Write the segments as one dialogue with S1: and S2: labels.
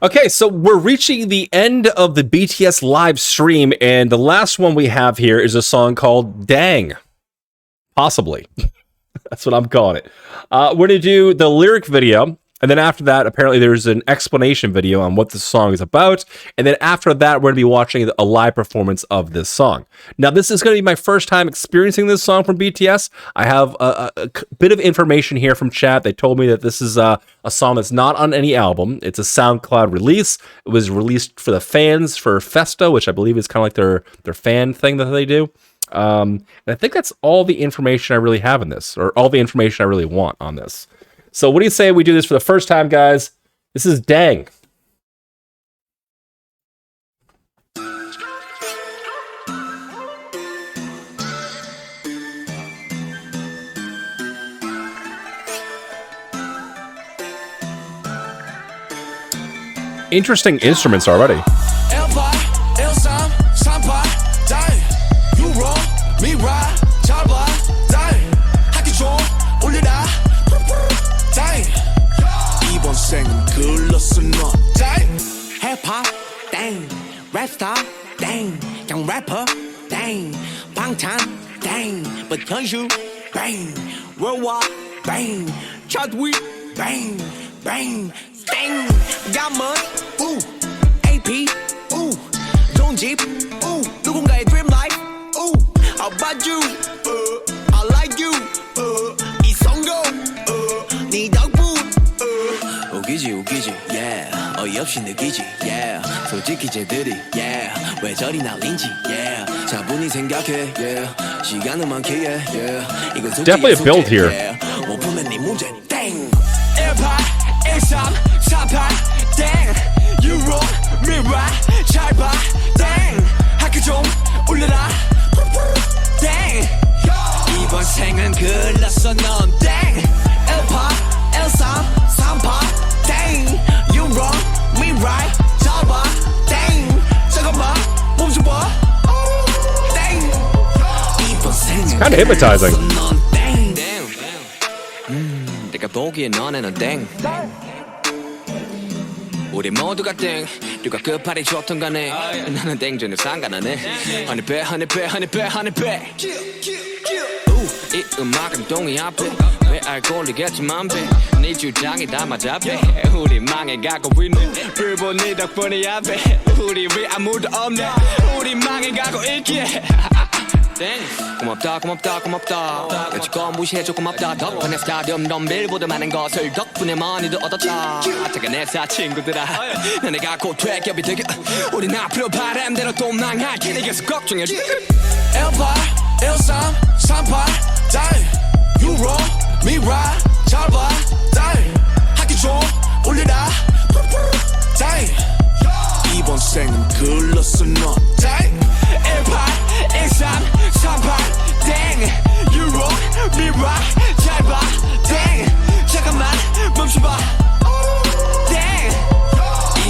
S1: Okay, so we're reaching the end of the BTS live stream, and the last one we have here is a song called Dang. Possibly. That's what I'm calling it. We're going to do the lyric video, and then after that, apparently there's an explanation video on what the song is about, and then after that, we're going to be watching a live performance of this song. Now, this is going to be my first time experiencing this song from BTS. I have a bit of information here from chat. They told me that this is a song that's not on any album. It's a SoundCloud release. It was released for the fans for Festo, which I believe is kind of like their fan thing that they do. And I think that's all the information I really have in this, or all the information I really want on this. So what do you say we do this for the first time, guys? This is Dang. Interesting instruments already.
S2: Hip-hop, dang, rap star, dang, young rapper, dang, 방탄, dang, but 현실, bang, worldwide, bang, Chadwick, bang, bang, dang, 가문, ooh, AP, ooh, 좋은 집, ooh, 누군가의 dream life, ooh, how about you, I like you, 이 성공, 네 덕분, 우기지, yeah. 어이없이 느끼지, yeah. 솔직히 쟤들이, yeah. 왜 저리 날린지, yeah. 차분히 생각해, yeah. 시간은 많기에, yeah. 이건
S1: definitely a build here.
S2: 못 보면 네 문제, dang. 18, 13, 48, dang. You wrong, me right, 잘 봐, dang. 학교 좀 올려라, dang. 이번 생은 글렀어, 넌 dang. 18, 13, 38, dang. You wrong, me right, 잡아, dang. 잠깐만, 멈춰봐, dang.
S1: It's kind of hypnotizing.
S2: 내가 보기에 너네는 땡. 우리 모두가 땡. 누가 끝발이 좋던 간에 나는 땡전에 상관하네. honey 배. 이 음악은 동의 앞에 왜 알고리겠지만 네 주장이 다 맞아 배. 우리 망해가고 있네. 불본 네 덕분이야 배. 우리 왜 아무도 없네. 우리 망해가고 있기에. 고맙다 여지껏 무시해줘 고맙다. 덕분에 스타디움 덤벨보다 많은 것을 덕분에 많이도 얻었다. 아차가 내 사친구들아 너네가 곧 퇴격이 되게 우린 앞으로 바람대로 또 망할 길에 계속 걱정해줘. 18, 13, 38 die. You wrong, me right 잘 봐 die. 학교 좀 올려라 die. 이번 생은 글렀어 너 die. 18, 13, 38 dang. You wrong, me right 잘 봐 dang. 잠깐만 멈춰봐 dang.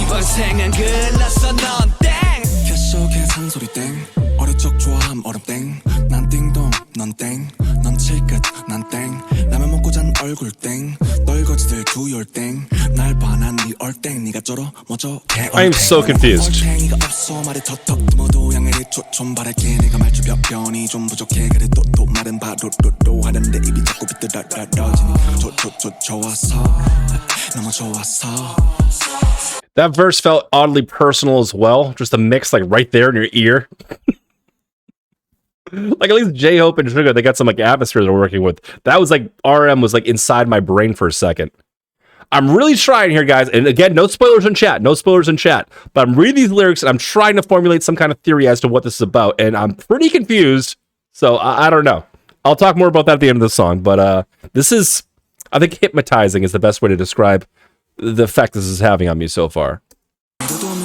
S2: 이번 생은 글렀어 넌 dang. 뼛속에 상소리 땡. 어릴 적 좋아함 얼음 땡. 난 띵동 넌 땡. 넌 칠끝 난 땡. 라면 먹고 잔 얼굴 땡. 떨거지들 두열 땡. 날 반한 네 얼땡. 네가 쩔어 뭐죠?
S1: I am so confused.
S2: 얼탱이가 없어 말에 턱턱 듬어도 양해를 좀 바랄게. 내가 말투 몇 변이 좀 부족해. 그래 또 말은 바로로 하는데 입이 자꾸 비뚤어지니 좋았어 너무 좋았어.
S1: That verse felt oddly personal as well. Just a mix like right there in your ear. Like at least J-Hope and Suga, they got some like atmosphere they're working with. That was like RM was like inside my brain for a second. I'm really trying here, guys. And again, no spoilers in chat. But I'm reading these lyrics and I'm trying to formulate some kind of theory as to what this is about. And I'm pretty confused. So I don't know. I'll talk more about that at the end of the song. But this is, I think hypnotizing is the best way to describe the effect this is having on me so far.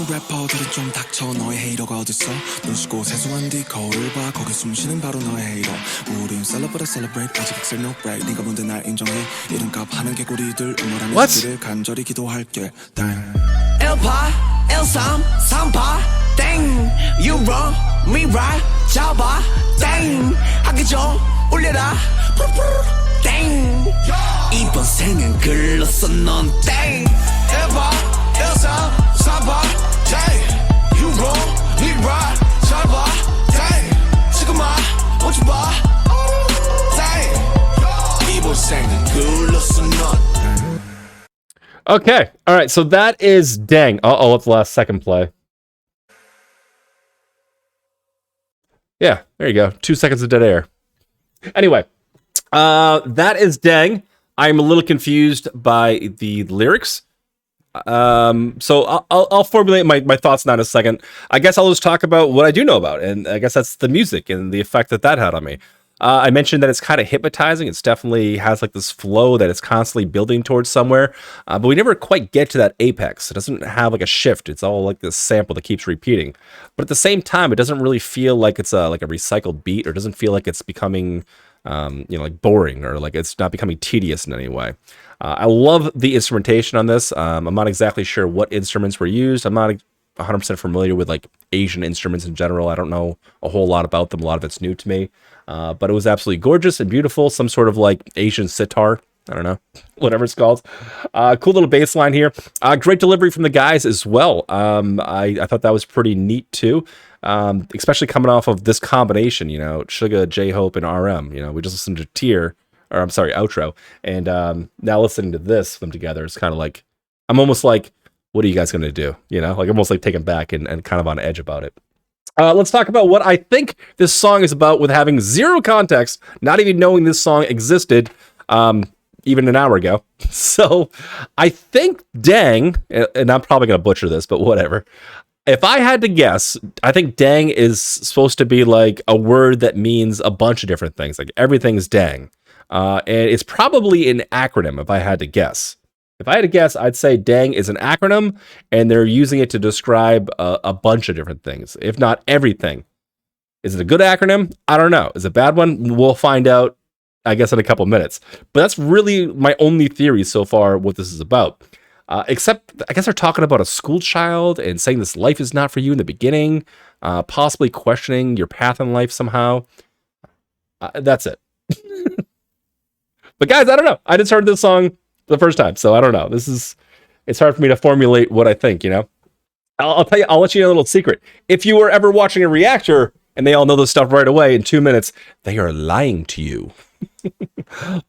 S2: 래퍼들이 좀 닥쳐. 너의 헤이러가 어딨어. 눈 씻고 세수한 뒤 거울을 봐. 거기 숨쉬는 바로 너의 헤이러. 우린 celebrate 아직 excel no break. 네가 뭔데 날 인정해. 이름값 하는 개구리들 응원하는 새끼를 간절히 기도할게. Dang. 18, 13, 38 Dang. You wrong, me right 잡아 Dang. 하기 좀 올려라 Dang. 이번 생은 글렀어 넌 Dang. 18, 13
S1: Okay. All right. So that is Dang. Uh-oh, let's last second play. Yeah, there you go. 2 seconds of dead air. Anyway, that is Dang. I'm a little confused by the lyrics. So I'll formulate my thoughts now in a second. I guess I'll just talk about what I do know about, and I guess that's the music and the effect that had on me. I mentioned that it's kind of hypnotizing. It's definitely has like this flow that it's constantly building towards somewhere, but we never quite get to that apex. It doesn't have like a shift. It's all like this sample that keeps repeating. But at the same time, it doesn't really feel like it's like a recycled beat, or doesn't feel like it's becoming, like boring, or like it's not becoming tedious in any way. I love the instrumentation on this. I'm not exactly sure what instruments were used. I'm not 100% familiar with like Asian instruments in general. I don't know a whole lot about them. A lot of it's new to me. But it was absolutely gorgeous and beautiful. Some sort of like Asian sitar. I don't know, whatever it's called. Cool little bass line here. Great delivery from the guys as well. I thought that was pretty neat too. Especially coming off of this combination, Suga, J-Hope, and RM. We just listened to Outro. And now listening to this, them together, it's kind of like, I'm almost like, what are you guys going to do? Like almost like taken back and kind of on edge about it. Let's talk about what I think this song is about with having zero context, not even knowing this song existed even an hour ago. So I think Dang, and I'm probably going to butcher this, but whatever. If I had to guess, I think Dang is supposed to be like a word that means a bunch of different things. Like everything's Dang. And it's probably an acronym if I had to guess. If I had to guess, I'd say Dang is an acronym, and they're using it to describe a bunch of different things, if not everything. Is it a good acronym? I don't know. Is it a bad one? We'll find out, I guess, in a couple minutes. But that's really my only theory so far what this is about. Except, I guess they're talking about a school child and saying this life is not for you in the beginning, possibly questioning your path in life somehow. That's it. But guys, I don't know. I just heard this song the first time, so I don't know. It's hard for me to formulate what I think, I'll tell you, I'll let you know a little secret. If you were ever watching a reactor and they all know this stuff right away in 2 minutes, they are lying to you.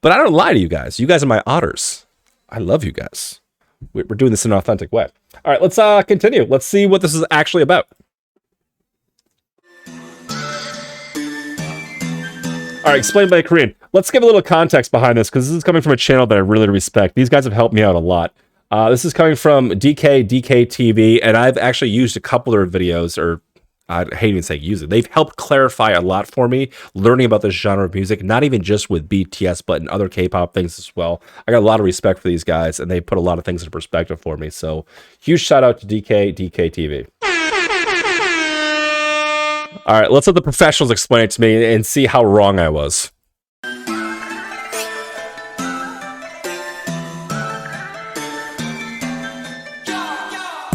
S1: But I don't lie to you guys. You guys are my otters. I love you guys. We're doing this in an authentic way. All right, let's continue. Let's see what this is actually about. All right, explained by a Korean. Let's give a little context behind this, because this is coming from a channel that I really respect. These guys have helped me out a lot. This is coming from DK TV, and I've actually used a couple of their videos, or I hate even saying use it. They've helped clarify a lot for me, learning about this genre of music, not even just with BTS, but in other K-pop things as well. I got a lot of respect for these guys, and they put a lot of things into perspective for me. So huge shout out to DK TV. All right, let's let the professionals explain it to me and see how wrong I was.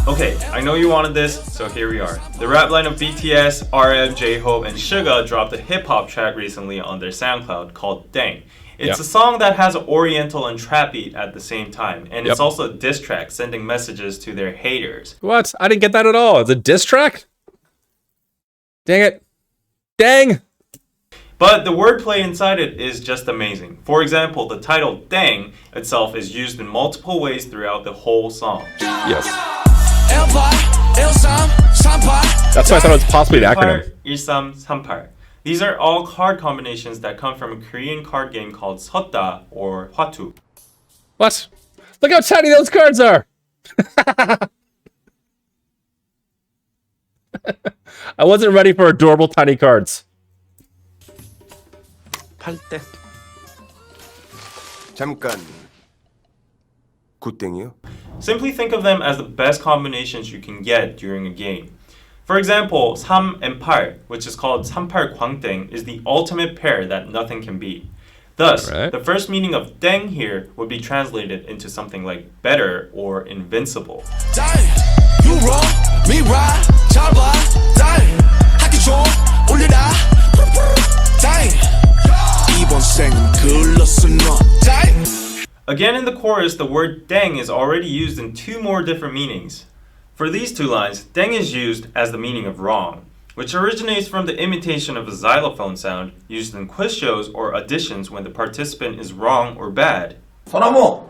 S3: Okay, I know you wanted this, so here we are. The rap line of BTS, RM, J-Hope, and Suga dropped a hip-hop track recently on their SoundCloud called Dang. It's a song that has an oriental and trap beat at the same time, and it's also a diss track sending messages to their haters.
S1: What? I didn't get that at all. It's a diss track? Dang it. Dang!
S3: But the wordplay inside it is just amazing. For example, the title Dang itself is used in multiple ways throughout the whole song.
S1: Yes. That's why I thought it was possibly an acronym.
S3: 1338. These are all card combinations that come from a Korean card game called Sotda or Hwatu.
S1: What? Look how tiny those cards are! I wasn't ready for adorable tiny cards.
S4: 잠깐. 굿땡이요?
S3: Simply think of them as the best combinations you can get during a game. For example, 3 and 8, which is called 38 광땡, is the ultimate pair that nothing can beat. Thus, the first meaning of dang here would be translated into something like better or invincible. You wrong, me right, 잡아, dang, 하기 좋은, 올려라, dang, 이번 생은 글렀어 너, dang. Again in the chorus, the word dang is already used in 2 more different meanings. For these 2 lines, dang is used as the meaning of wrong, which originates from the imitation of a xylophone sound used in quiz shows or auditions when the participant is wrong or bad.
S4: 소나무.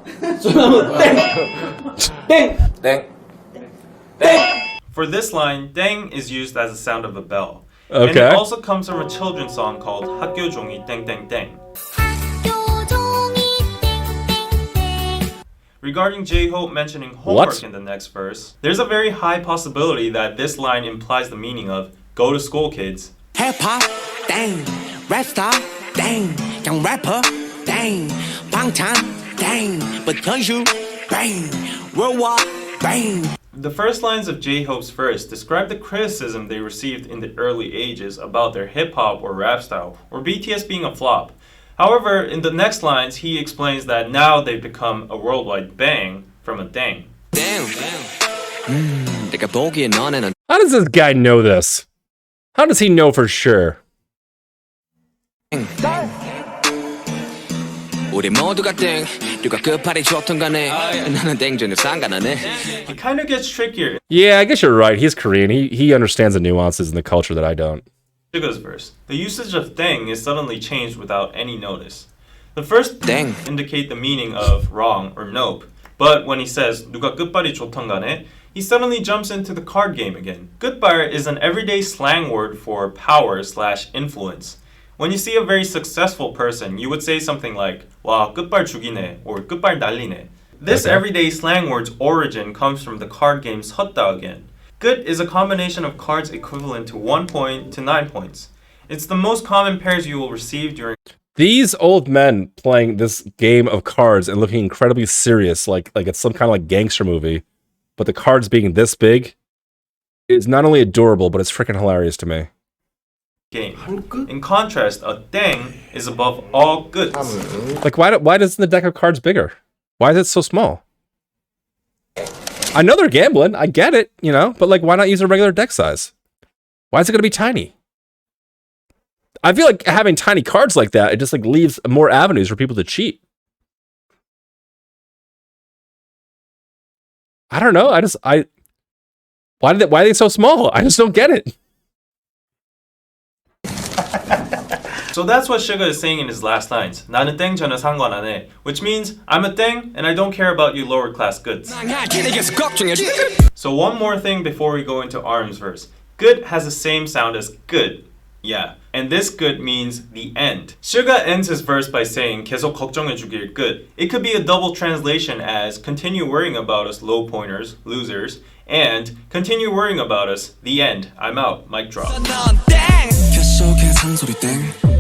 S3: For this line, deng is used as the sound of a bell.
S1: Okay.
S3: And it also comes from a children's song called 학교 종이 땡땡땡. Regarding J-Hope mentioning homework
S1: What?
S3: in the next verse, there's a very high possibility that this line implies the meaning of go to school, kids.
S2: Hip hop, dang. Rap star, dang. Young rapper, dang. 방탄, dang. But 현실, bang. Worldwide, bang.
S3: The first lines of J-Hope's verse describe the criticism they received in the early ages about their hip-hop or rap style, or BTS being a flop. However, in the next lines, he explains that now they've become a worldwide bang from a dang.
S2: Damn. 내가 보기에 너네는
S1: How does this guy know this? How does he know for sure?
S2: 우리 모두가 땡. 누가 끝발이 좋든 간에 나는 땡 전혀 상관 안 해.
S3: It kind of gets trickier
S1: Yeah, I guess you're right. He's Korean. He understands the nuances in the culture that I don't.
S3: in Suga's verse. The usage of dang is suddenly changed without any notice. The first
S2: 땡.
S3: indicate the meaning of wrong or nope, but when he says 누가 끝발이 좋든 간에, he suddenly jumps into the card game again. 끝발 is an everyday slang word for power/influence. When you see a very successful person, you would say something like 와 끝발 죽이네 or 끝발 날리네. This
S1: Okay.
S3: everyday slang word's origin comes from the card game 섰다 again. 끝 is a combination of cards equivalent to 1 point to 9 points. It's the most common pairs you will receive during
S1: These old men playing this game of cards and looking incredibly serious, like it's some kind of like gangster movie, but the cards being this big is not only adorable, but it's freaking hilarious to me.
S3: game. In contrast, a dang is above all goods.
S1: Like, why doesn't the deck of cards bigger? Why is it so small? I know they're gambling. I get it, you know, but like, why not use a regular deck size? Why is it going to be tiny? I feel like having tiny cards like that, it just like leaves more avenues for people to cheat. I don't know. Why are they so small? I just don't get it.
S3: So that's what Suga is saying in his last lines. 나는 땡 전혀 상관 안 해. Which means I'm a 땡 and I don't care about you lower class goods. So one more thing before we go into Arm's verse. Good has the same sound as good. Yeah. And this good means the end. Suga ends his verse by saying 계속 걱정해주길 good. It could be a double translation as continue worrying about us low pointers, losers, and continue worrying about us, the end. I'm out. Mic drop.
S5: 계속해 산소리 땡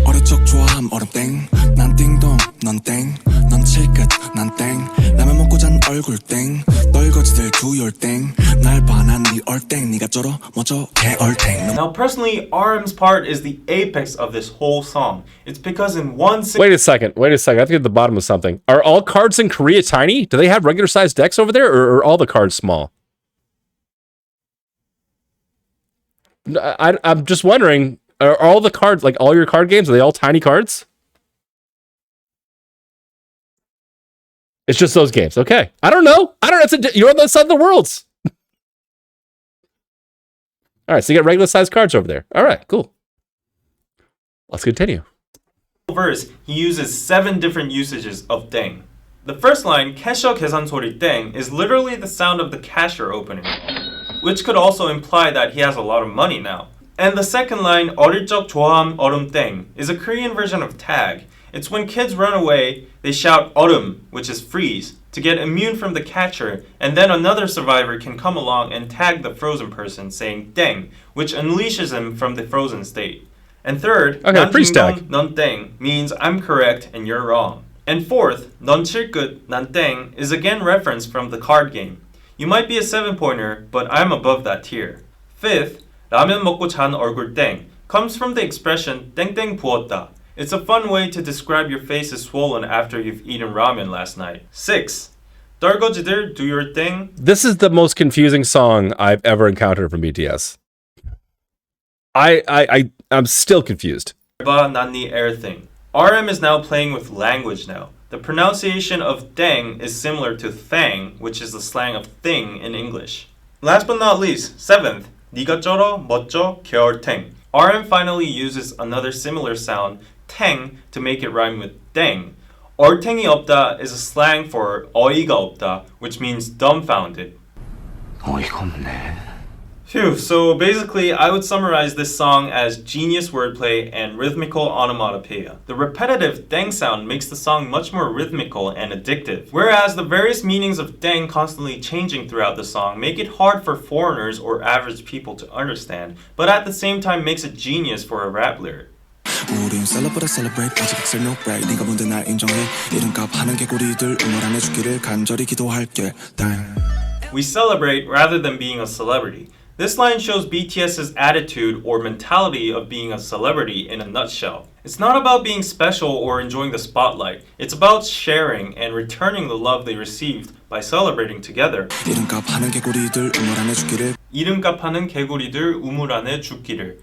S5: 어릴 적 좋아함 얼음 땡난 띵동 넌 땡 넌 칠끝 난 땡 라면 먹고 잔 얼굴 땡 널거지들 두열 땡날 반한 네 얼땡 네가 쩔어 뭐저 개얼땡
S3: Now, personally, RM's part is the apex of this whole song. It's because in one
S1: Wait a second. I have to get to the bottom of something. Are all cards in Korea tiny? Do they have regular sized decks over there, or are all the cards small? I'm just wondering, are all the cards, like all your card games, are they all tiny cards? It's just those games. Okay. I don't know. You're on the side of the worlds. All right. So you got regular sized cards over there. All right. Cool. Let's continue.
S3: verse, he uses 7 different usages of 땡. The first line, 캐셔 계산 소리 땡, is literally the sound of the cashier opening, which could also imply that he has a lot of money now. And the second line, 어릴 적 좋아함 얼음 땡, is a Korean version of tag. It's when kids run away, they shout 얼음, which is freeze, to get immune from the catcher, and then another survivor can come along and tag the frozen person, saying 땡, which unleashes him from the frozen state. And third,
S1: Okay, freeze tag.
S3: 넌 땡 means I'm correct and you're wrong. And fourth, 넌 칠끝 난 땡 is again referenced from the card game. You might be a 7-pointer, but I'm above that tier. Fifth, 라면 먹고 잔 얼굴 땡 comes from the expression 땡땡 부었다. It's a fun way to describe your face is swollen after you've eaten ramen last night. 6. 떨거지들 do your thing.
S1: This is the most confusing song I've ever encountered from BTS. I'm still confused.
S3: 봐, 난네 air thing. RM is now playing with language now. The pronunciation of dang is similar to thang, which is the slang of thing in English. Last but not least, 7th, 네가 쩔어, 멋져, 겨울탱. RM finally uses another similar sound, tang, to make it rhyme with dang. 얼탱이 없다 is a slang for 어이가 없다, which means dumbfounded.
S4: 어이가 없네.
S3: Phew, so basically I would summarize this song as genius wordplay and rhythmical onomatopoeia. The repetitive dang sound makes the song much more rhythmical and addictive, whereas the various meanings of dang constantly changing throughout the song make it hard for foreigners or average people to understand, but at the same time makes it genius for a rap lyric.
S5: 우린 celebrate 아직 excel no break 네가 뭔데 날 인정해 이름값 하는 개구리들 응원 안 해주기를 간절히 기도할게 Dang.
S3: We celebrate rather than being a celebrity. This line shows BTS's attitude or mentality of being a celebrity in a nutshell. It's not about being special or enjoying the spotlight. It's about sharing and returning the love they received by celebrating together.
S5: 이름값 하는 개구리들 우물 안에 죽기를
S3: 이름값 하는 개구리들 우물 안에 죽기를.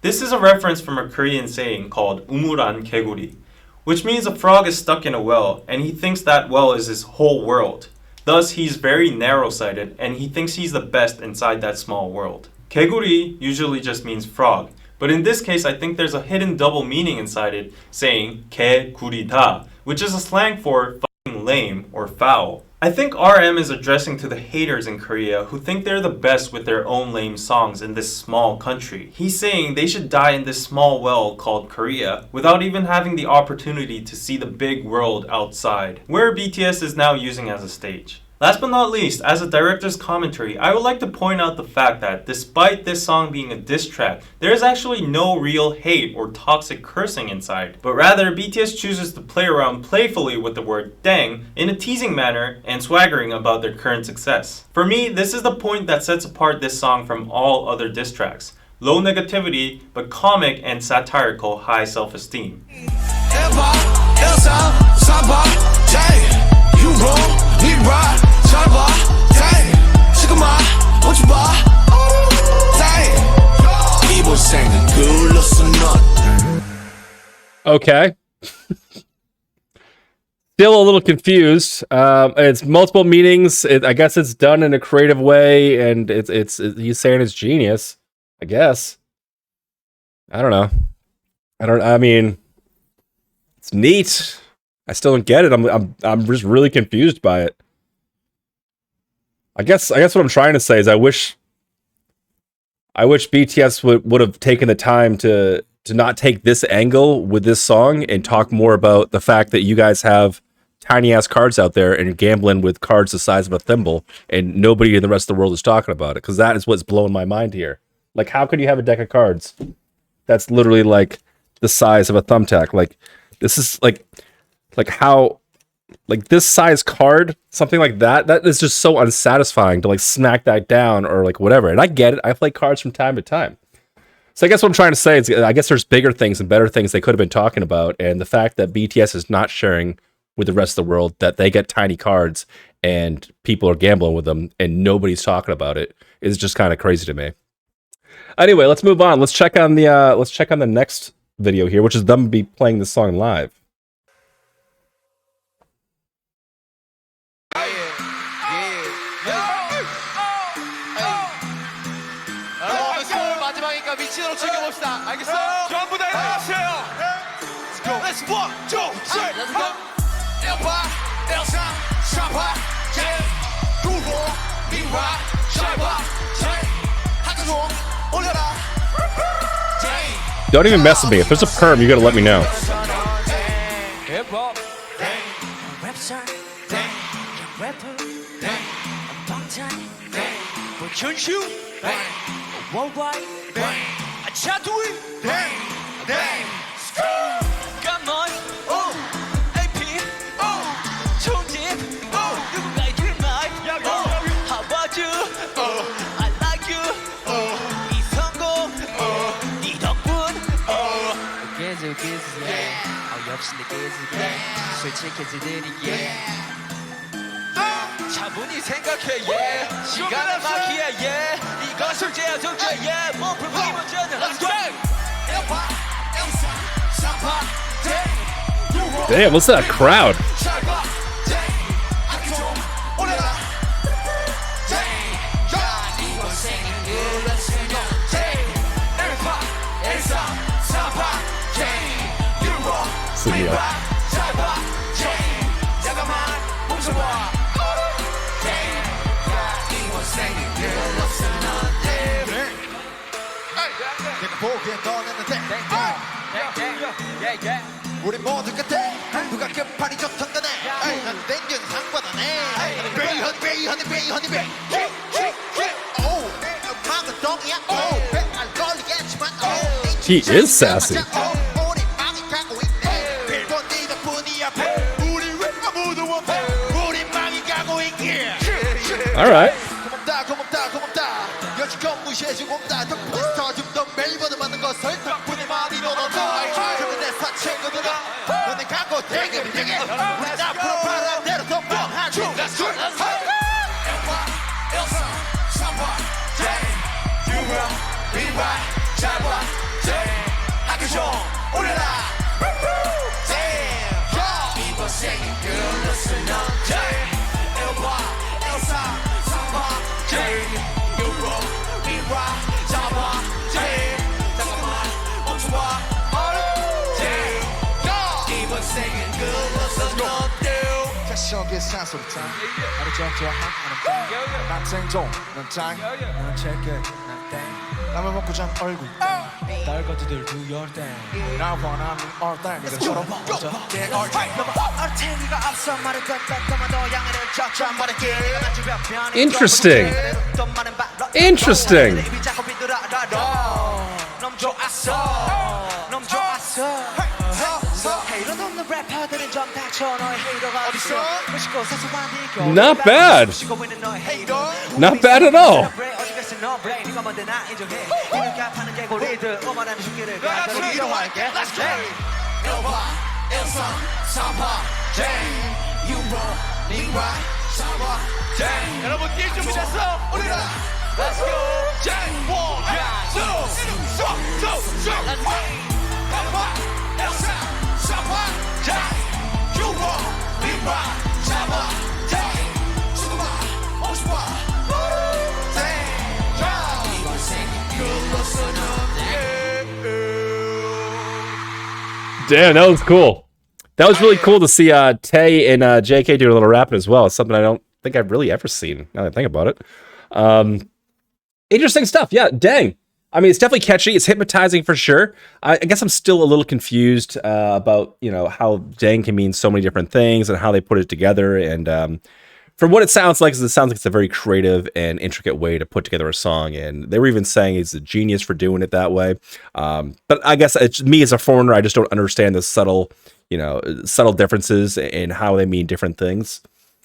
S3: This is a reference from a Korean saying called 우물안 개구리, which means a frog is stuck in a well and he thinks that well is his whole world. Thus, he's very narrow-sighted and he thinks he's the best inside that small world. 개구리 usually just means frog, but in this case I think there's a hidden double meaning inside it, saying 개구리다, which is a slang for fucking lame or foul. I think RM is addressing to the haters in Korea who think they're the best with their own lame songs in this small country. He's saying they should die in this small well called Korea without even having the opportunity to see the big world outside, where BTS is now using as a stage. Last but not least, as a director's commentary, I would like to point out the fact that despite this song being a diss track, there is actually no real hate or toxic cursing inside, but rather BTS chooses to play around playfully with the word dang in a teasing manner and swaggering about their current success. For me, this is the point that sets apart this song from all other diss tracks. Low negativity, but comic and satirical high self-esteem.
S1: Okay. Still a little confused. It's multiple meanings. I guess it's done in a creative way, and it's he's saying it's genius. I guess. I don't know. I mean, it's neat. I still don't get it. I'm just really confused by it. I guess what I'm trying to say is I wish BTS would have taken the time to not take this angle with this song and talk more about the fact that you guys have tiny ass cards out there and you're gambling with cards the size of a thimble and nobody in the rest of the world is talking about it, because that is what's blowing my mind here. Like, how could you have a deck of cards that's literally like the size of a thumbtack? Like, this is like how, like, this size card, something like that is just so unsatisfying to like smack that down or like whatever. And I get it. I play cards from time to time. So I guess what I'm trying to say is I guess there's bigger things and better things they could have been talking about. And the fact that BTS is not sharing with the rest of the world that they get tiny cards and people are gambling with them and nobody's talking about it is just kind of crazy to me. Anyway, let's move on. Let's check on the next video here, which is them be playing this song live. Don't even mess with me. If there's a perm, you gotta let me know.
S2: 차분히 생각해 시간을 막히해 네가 술제야 적재 뭐 불고기 먼저는
S1: Damn, what's that crowd?
S6: 내가 보기엔 떠났는데 우리 모두 그때 누가 끝발이 좋던 간에 난 땡긴 상관하네 베이 내 음악은 똥이야 알 걸리겠지만
S1: He is sassy.
S6: 우리 망이 가고 있네 빌본 네 덕분이야 우리 왜 아무도 없어 우리 망이 가고 있기에
S1: All right.
S6: 고맙다 여지껏 무시해주고 없다 덕분에 스타좀더 멜버드 만든 것을 덕분에 많이 넣어둬 그런데 내 사친구들아 너네 갖고 되게 우리 앞으로 바람대로 더 뻔한 중간 술 엘바 엘사 사바 제이 유라 비바 자바 제이 학교 좀 오래라 제이 이번 생일 girl listen up 제이 엘바 엘사 사바 제이 유라 비바 자바 제이 잠깐만 멈춰봐 제이 이번 생일 girl listen up 속에 산소리 짱 나를 좋아하는 난 생존 난 짱 난 체크 난땡 라면 먹고 잔 얼굴 딸거지들 두열땡 나 원하는 얼땡 이것처럼 먼저 내 얼땡 얼탱이가 앞서 말을 걷다더만 너 양해를 쫙쫙 말할게
S1: Interesting. Interesting.
S6: 너무 좋았어 너무 좋았어 헤이런 없는 래퍼들은 좀 닥쳐 너의 헤이러가 어딨어 무시고 사소한 네
S1: Not bad.
S6: 무시고 있는 너의 헤이러
S1: Not bad at all.
S6: 어디 갔어 너 브레인 네가 뭔데 나 인정해 이를 갚하는 개구리들 오만하는 흉기를 가져리 이동할게 Let's go 엘바 엘사 사바 제이 유로 니와 사바 제이 여러분 길 준비됐어 우리라 Let's go 제이 원 투 Let's go 엘바 엘사 사바 제이 유로 니와 사바 제이 수고봐 오십봐 제이 이번 생일 글로서는
S1: Damn, that was cool. That was really cool to see Tay and JK do a little rapping as well. It's something I don't think I've really ever seen, now that I think about it. Interesting stuff. Yeah, dang. I mean, it's definitely catchy. It's hypnotizing for sure. I guess I'm still a little confused about, you know, how dang can mean so many different things and how they put it together. And from what it sounds like it's a very creative and intricate way to put together a song. And they were even saying he's a genius for doing it that way. But I guess it's me as a foreigner, I just don't understand the subtle differences in how they mean different things.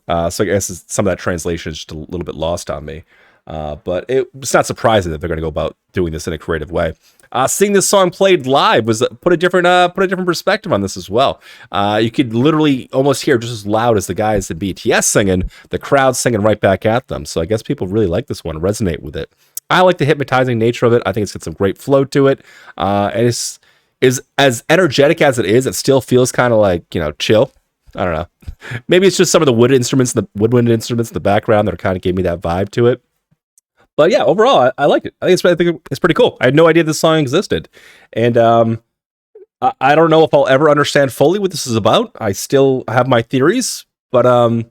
S1: So I guess some of that translation is just a little bit lost on me. But it's not surprising that they're going to go about doing this in a creative way. Seeing this song played live was put a different perspective on this as well. You could literally almost hear just as loud as the guys in BTS singing, the crowd singing right back at them. So I guess people really like this one, resonate with it. I like the hypnotizing nature of it. I think it's got some great flow to it. And it's as energetic as it is. It still feels kind of like, you know, chill. I don't know. Maybe it's just some of the woodwind instruments in the background that kind of gave me that vibe to it. But yeah, overall, I like it. I think it's pretty cool. I had no idea this song existed. And I don't know if I'll ever understand fully what this is about. I still have my theories, but I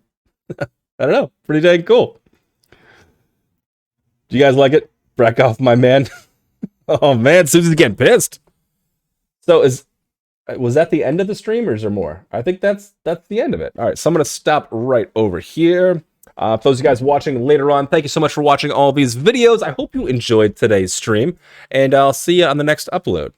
S1: don't know. Pretty dang cool. Do you guys like it? Back off, my man. Oh man, Susie's getting pissed. So was that the end of the stream, or is there more? I think that's the end of it. All right, so I'm going to stop right over here. For those of you guys watching later on, thank you so much for watching all these videos. I hope you enjoyed today's stream, and I'll see you on the next upload.